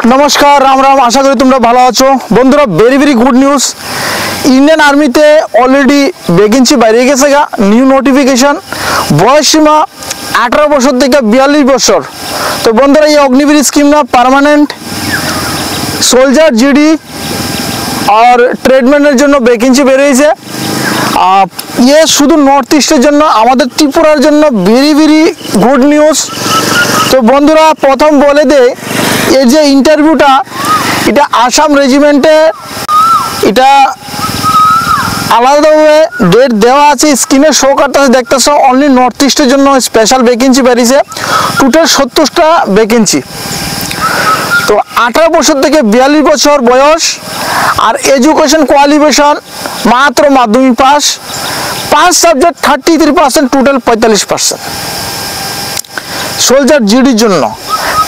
नमस्कार राम राम आशा करी तुम्हारा भालो आछो बंधुरा very very good news Indian आर्मीते अलरेडी वैकेंसी बाइरे गेছে গা নিউ নোটিফিকেশন বয়স সীমা 18 বছর থেকে 42 বছর তো বন্ধুরা এই অগ্নিবীর স্কিম না পার্মানেন্ট সোলজার জিডি और ट्रेडमैनेर জন্য वैकेंसी বেরিয়েছে ये शुद्ध नर्थ ईस्टर জন্য আমাদের ত্রিপুরার জন্য वेरी वेरी गुड न्यूज तो बंधुरा प्रथम बोले दे ये जे इंटरव्यूटा এটা আসাম রেজিমেন্টে এটা আলাদাভাবে ডেট দেওয়া আছে স্ক্রিনে শো করতেছে দেখতেছো অনলি নর্থ ইস্টের জন্য স্পেশাল ভ্যাকেন্সি বেরিয়েছে টোটাল 70টা ভ্যাকেন্সি তো 18 বছর থেকে 42 বছর বয়স আর এডুকেশন কোয়ালিফিকেশন মাত্র মাধ্যমিক পাস 5 সাবজেক্ট 33% টোটাল 45% সোলজার জিডির জন্য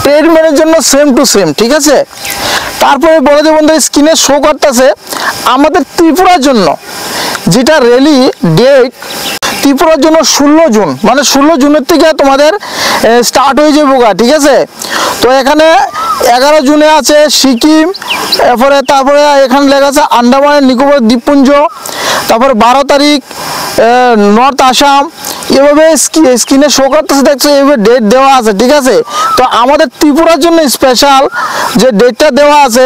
ট্রেডম্যানের জন্য সেম টু সেম ঠিক আছে তারপরে বলে দেব বন্ধু স্ক্রিনে শো করতেছে আমাদের ত্রিপুরার জন্য যেটা রেলি ডেট ত্রিপুরার জন্য 16 জুন মানে 16 জুনের থেকে তোমাদের স্টার্ট হয়ে যাবে ঠিক আছে তো এখানে 11 জুনে আছে সিকিম তারপরে এখানে লেখা আছে আন্দামান নিকোবর দ্বীপপুঞ্জ তারপরে 12 তারিখ নর্থ আসাম এভাবে স্ক্রিনে শো করতেছে দেখছো এইভাবে ডেট দেওয়া আছে ঠিক আছে তো আমাদের ত্রিপুরার জন্য স্পেশাল যে ডেটটা দেওয়া আছে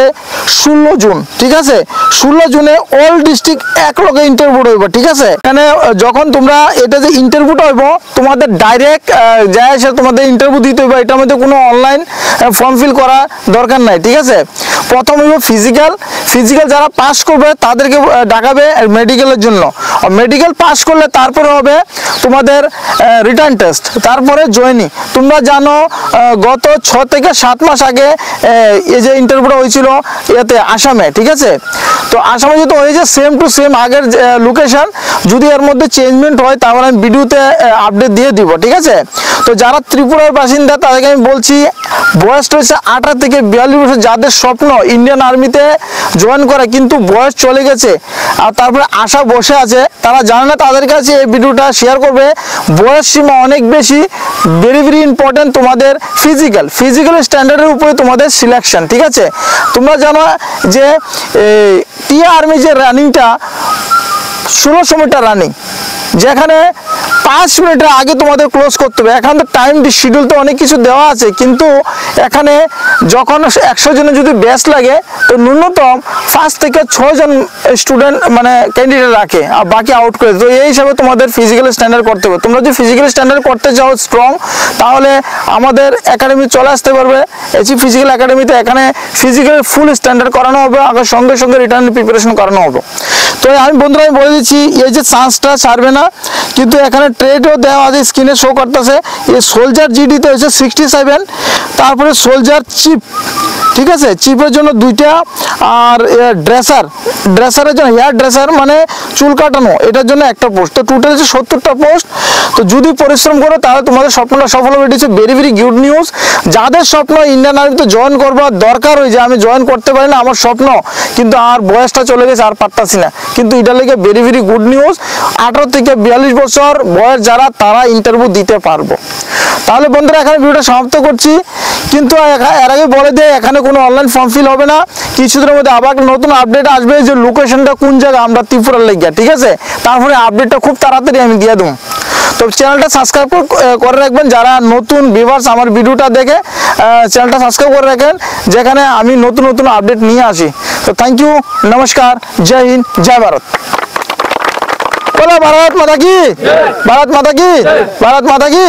16 জুন ঠিক আছে 16 জুনে অল ডিস্ট্রিক্ট এক লগে ইন্টারভিউ হইব ঠিক আছে এখানে যখন তোমরা এটা যে ইন্টারভিউটা হইব তোমাদের ডাইরেক্ট যায় এসে তোমাদের ইন্টারভিউ দিতে হইব এটার মধ্যে কোনো অনলাইন ফর্ম ফিল করা দরকার নাই ঠিক আছে প্রথম হইব ফিজিক্যাল যারা পাস করবে তাদেরকে ডাকাবে মেডিকেলের জন্য আর মেডিকেল পাস করলে তারপরে হবে তোমাদের রিটার্ন টেস্ট তারপরে জয়েনিং তোমরা জানো গত 6 থেকে 7 মাস আগে এই যে ইন্টারভিউটা হয়েছিল এতে আসামে ঠিক আছে তো আসামে যেটা হয়েছে সেম টু সেম আগের লোকেশন যদি এর মধ্যে চেঞ্জমেন্ট হয় তাহলে আমি ভিডিওতে আপডেট দিয়ে দিব ঠিক আছে তো যারা ত্রিপুরার বাসিন্দা তাদেরকে আমি বলছি বয়সটা হচ্ছে 18 থেকে 42 বছর যাদের স্বপ্ন ইন্ডিয়ান আর্মিতে জয়েন করা কিন্তু বয়স চলে গেছে আর তারপরে আশা বসে আছে তারা জানে না তাদের কাছে এই ভিডিওটা শেয়ার করবে বয়স সীমা অনেক বেশি ভেরি ভেরি ইম্পর্টেন্ট তোমাদের ফিজিক্যাল স্ট্যান্ডার্ডের উপরে তোমাদের সিলেকশন ঠিক আছে তোমরা জানো যে টিয়া আর্মি যে রানিংটা 16 মিটার রানিং যেখানে 5 মিনিটের আগে তোমাদের ক্লোজ করতে হবে এখন তো টাইম শিডিউল তো অনেক কিছু দেওয়া আছে কিন্তু এখানে যখন 100 জনের যদি ব্যাচ লাগে তো ন্যূনতম 5 থেকে 6 জন স্টুডেন্ট মানে ক্যান্ডিডেট রাখে আর বাকি আউট করে তো এই হিসাবে তোমাদের ফিজিক্যাল স্ট্যান্ডার্ড করতে হবে তোমরা যদি ফিজিক্যাল স্ট্যান্ডার্ড করতে চাও স্ট্রং তাহলে আমাদের একাডেমি চলে আসতে পারবে এসি ফিজিক্যাল একাডেমিতে এখানে ফিজিক্যাল ফুল স্ট্যান্ডার্ড করানো হবে আগে সঙ্গে সঙ্গে রিটার্ন প্রিপারেশন করানো হবে তো আমি বন্ধুরা আমি বলে দিচ্ছি এই যে চান্সটা ছাড়বে না কিন্তু এখানে ট্রেডও দেওয়া আছে স্ক্রিনে শো করতেছে এই সোলজার জিডিতে হচ্ছে 67 তারপরে সোলজার চিপ ঠিক আছে চিপের জন্য 2টা আর ড্রেসারের জন্য হেয়ার ড্রেসার মানে চুল কাটানো এটার জন্য একটা পোস্ট তো টোটাল হচ্ছে 70টা পোস্ট তো যদি পরিশ্রম করো তাহলে তোমাদের স্বপ্নটা সফল হবে এটা হচ্ছে ভেরি ভেরি গুড নিউজ যাদের স্বপ্ন ইন্ডিয়ান আর্মিতে জয়েন করবার দরকার হয় যে আমি জয়েন করতে পারি না আমার স্বপ্ন কিন্তু আর বয়সটা চলে গেছে আর পারতাছি না কিন্তু এটা লেগে ভেরি ভেরি গুড নিউজ 18 থেকে 42 বছর বয়স যারা তারা ইন্টারভিউ দিতে পারবো তাহলে বন্ধুরা এখানে ভিডিওটা সমাপ্ত করছি কিন্তু এর আগে বলে দেয় এখানে কোনো অনলাইন ফর্ম ফিল হবে না কিছুদিনের মধ্যে আবার নতুন আপডেট আসবে যে লোকেশনটা কোন জায়গা আমরা ত্রিপুরার লেগে ঠিক আছে তারপরে আপডেটটা খুব তাড়াতাড়ি আমি দিয়ে দেবো তো চ্যানেলটা সাবস্ক্রাইব করে রাখবেন যারা নতুন ভিউয়ার্স আমার ভিডিওটা দেখে চ্যানেলটা সাবস্ক্রাইব করে রাখেন যেখানে আমি নতুন আপডেট নিয়ে আসি তো থ্যাংক ইউ নমস্কার জয় হিন্দ জয় ভারত बोलो भारत माता की भारत माता की भारत माता की